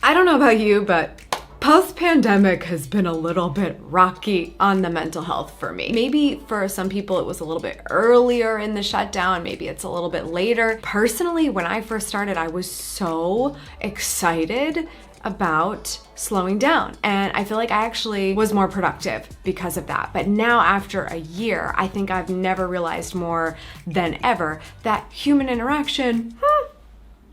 I don't know about you, but post-pandemic has been a little bit rocky on the mental health for me. Maybe for some people it was a little bit earlier in the shutdown, maybe it's a little bit later. Personally, when I first started, I was so excited about slowing down. And I feel like I actually was more productive because of that. But now after a year, I think I've never realized more than ever that human interaction,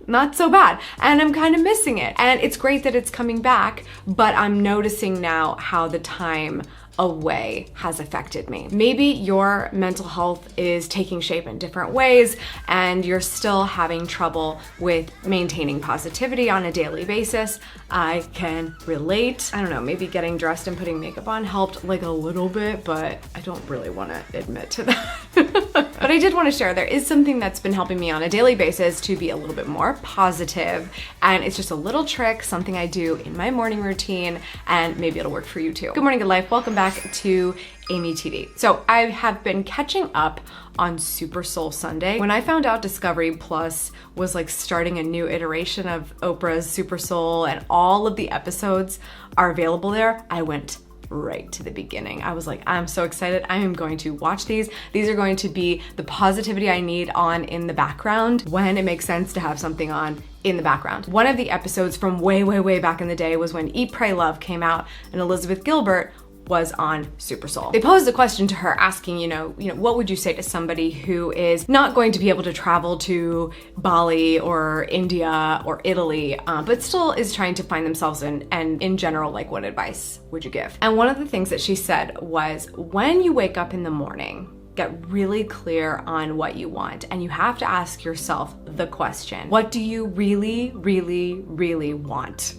not so bad. And I'm kind of missing it. And it's great that it's coming back, but I'm noticing now how the time away has affected me. Maybe your mental health is taking shape in different ways and you're still having trouble with maintaining positivity on a daily basis. I can relate. I don't know, maybe getting dressed and putting makeup on helped like a little bit, but I don't really want to admit to that. But I did want to share there is something that's been helping me on a daily basis to be a little bit more positive, and it's just a little trick, something I do in my morning routine, and maybe it'll work for you too. Good morning, good life. Welcome back to AMYTV. So I have been catching up on Super Soul Sunday. When I found out Discovery Plus was like starting a new iteration of Oprah's Super Soul and all of the episodes are available there, I went right to the beginning. I was like, I'm so excited. I am going to watch these. These are going to be the positivity I need on in the background when it makes sense to have something on in the background. One of the episodes from way back in the day was when Eat, Pray, Love came out and Elizabeth Gilbert was on Super Soul. They posed a question to her asking, what would you say to somebody who is not going to be able to travel to Bali or India or Italy, but still is trying to find themselves in general, like what advice would you give? And one of the things that she said was, when you wake up in the morning, get really clear on what you want. And you have to ask yourself the question, what do you really want?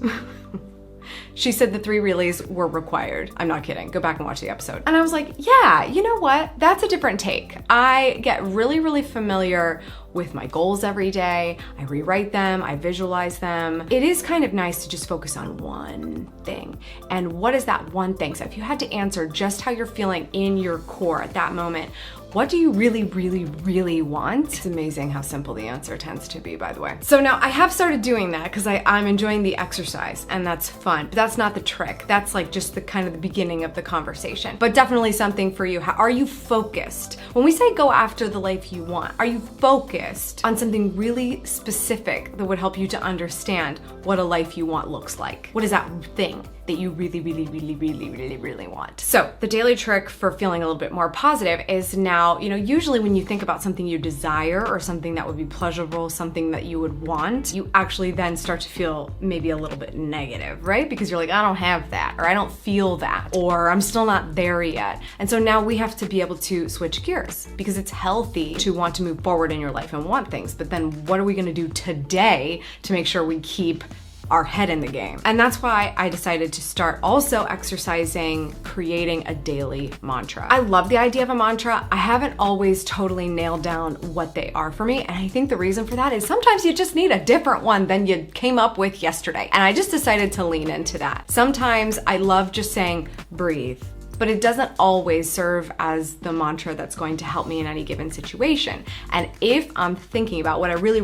She said the 3 reallys were required. I'm not kidding. Go back and watch the episode. And I was like, yeah, you know what? That's a different take. I get really familiar with my goals every day. I rewrite them, I visualize them. It is kind of nice to just focus on one thing. And what is that one thing? So if you had to answer just how you're feeling in your core at that moment, what do you really want? It's amazing how simple the answer tends to be, by the way. So now I have started doing that because I'm enjoying the exercise and that's fun, but that's not the trick. That's like just the kind of the beginning of the conversation, but definitely something for you. Are you focused? When we say go after the life you want, are you focused on something really specific that would help you to understand what a life you want looks like? What is that thing that you really want? So the daily trick for feeling a little bit more positive is now, usually when you think about something you desire or something that would be pleasurable, something that you would want, you actually then start to feel maybe a little bit negative, right? Because you're like, I don't have that, or I don't feel that, or I'm still not there yet. And so now we have to be able to switch gears because it's healthy to want to move forward in your life and want things. But then what are we gonna do today to make sure we keep our head in the game? And that's why I decided to start also exercising, creating a daily mantra. I love the idea of a mantra. I haven't always totally nailed down what they are for me. And I think the reason for that is sometimes you just need a different one than you came up with yesterday. And I just decided to lean into that. Sometimes I love just saying, breathe. But it doesn't always serve as the mantra that's going to help me in any given situation. And if I'm thinking about what I really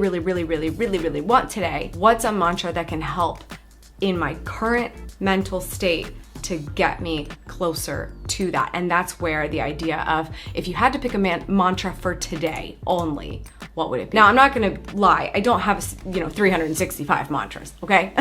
want today, what's a mantra that can help in my current mental state to get me closer to that? And that's where the idea of, if you had to pick a mantra for today only, what would it be? Now, I'm not gonna lie, I don't have 365 mantras, okay?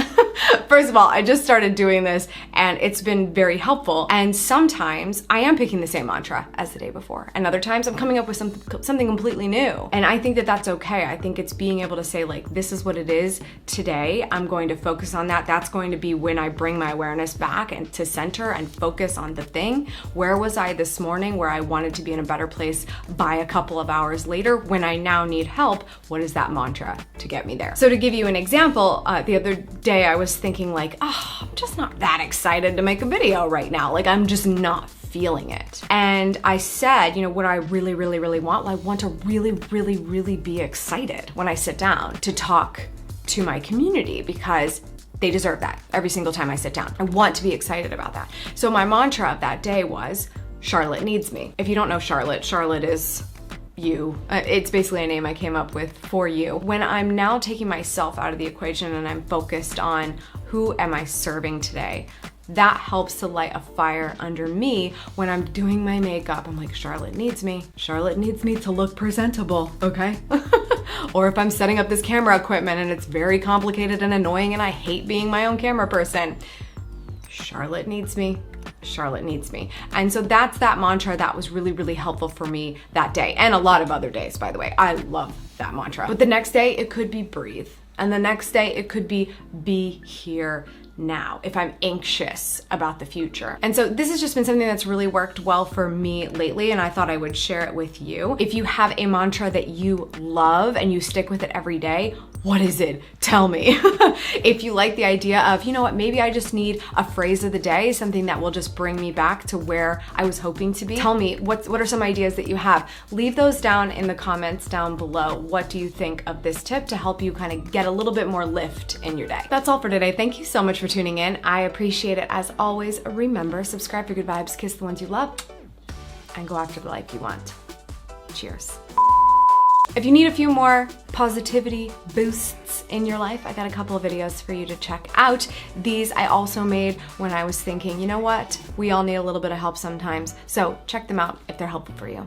First of all, I just started doing this and it's been very helpful. And sometimes I am picking the same mantra as the day before. And other times I'm coming up with something completely new. And I think that that's okay. I think it's being able to say, like, this is what it is today. I'm going to focus on that. That's going to be when I bring my awareness back and to center and focus on the thing. Where was I this morning where I wanted to be in a better place by a couple of hours later? When I now need help, what is that mantra to get me there? So to give you an example, the other day I was thinking like, I'm just not that excited to make a video right now. Like, I'm just not feeling it. And I said, what I really want? Well, I want to really be excited when I sit down to talk to my community because they deserve that every single time I sit down. I want to be excited about that. So my mantra of that day was, Charlotte needs me. If you don't know Charlotte, Charlotte is you. It's basically a name I came up with for you. When I'm now taking myself out of the equation and I'm focused on who am I serving today, that helps to light a fire under me when I'm doing my makeup. I'm like, Charlotte needs me. Charlotte needs me to look presentable, okay? Or if I'm setting up this camera equipment and it's very complicated and annoying and I hate being my own camera person, Charlotte needs me. Charlotte needs me. And so that's that mantra that was really, really helpful for me that day. And a lot of other days, by the way. I love that mantra. But the next day it could be breathe. And the next day it could be here now if I'm anxious about the future. And so this has just been something that's really worked well for me lately, and I thought I would share it with you. If you have a mantra that you love and you stick with it every day, what is it? Tell me. If you like the idea of, you know what, maybe I just need a phrase of the day, something that will just bring me back to where I was hoping to be, tell me what are some ideas that you have. Leave those down in the comments down below. What do you think of this tip to help you kind of get a little bit more lift in your day? That's all for today. Thank you so much for tuning in. I appreciate it as always. Remember, subscribe for good vibes, kiss the ones you love, and go after the life you want. Cheers. If you need a few more positivity boosts in your life, I got a couple of videos for you to check out. These I also made when I was thinking, you know what? We all need a little bit of help sometimes. So check them out if they're helpful for you.